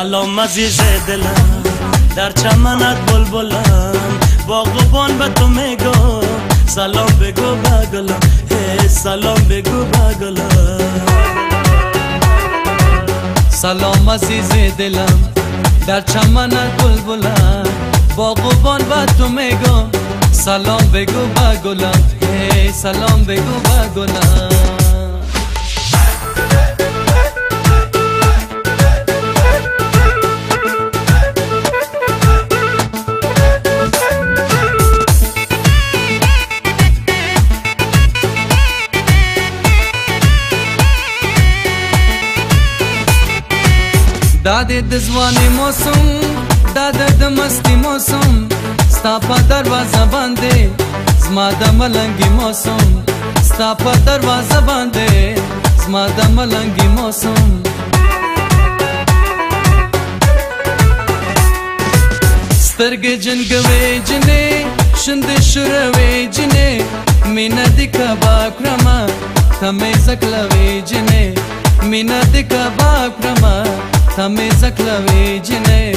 سلام عزیز دلم، در چمنت بلبلم، باغبان به تو میگو سلام بگو بگلم، سلام بگو بگلم. سلام عزیز دلم، در چمنت بلبلم، باغبان به تو میگو سلام بگو بگلم، سلام بگو بگلم. داده دزوانی موسم، داده دمستی موسم، ستا پا دروازه بانده زما د ملنگی موسم، ستا پا دروازه بانده زما د ملنگی موسم. سترگی جنگوی جنه شند شروی جنه، مینا دی کبا کرما تمی زکلوی جنه، مینا دی کبا کرما تمی زکلوی جنه.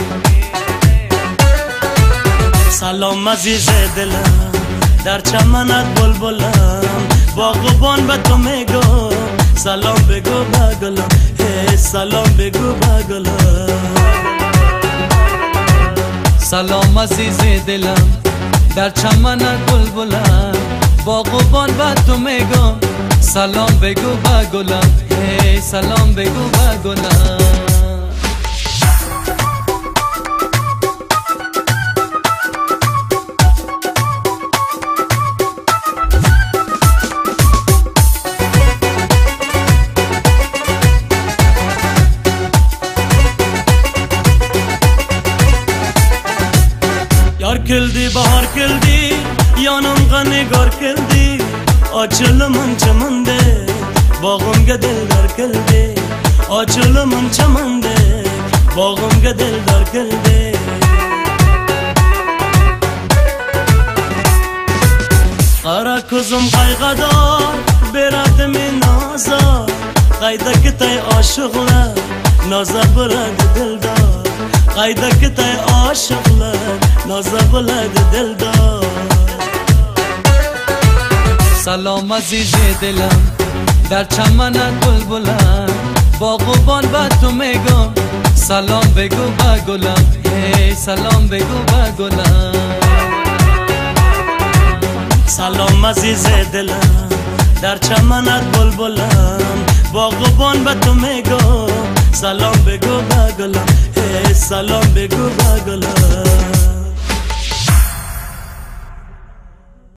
سلام عزیز دلم، در چمنت بلبلم، باغبان به تو میگو سلام بگو بگلم، سلام بگو بگلم. سلام عزیز دلم، در چمنت بلبلم، باغبان به تو میگو سلام بگو بگلم، سلام بگو بگلم. Yar kildi, bahar kildi, yanımga nigar kildi, açılımın çamında, bağımga dildar kildi, açılımın çamında, bağımga dildar kildi. Kara kuzum kaygada, beratimi naza, kaydaki tay aşıklar, naza bırak dildar. Qaydaki tay aşıklar, naza buladı dildar. سلام عزیز دلم، در چمنت بلبلم، باغبان به تو میگو سلام بگو بگلم، سلام بگو بگلم. سلام عزیز دلم، در چمنت بلبلم، باغبان به تو میگو سلام بگو بگلم، سلام بگو بگلم.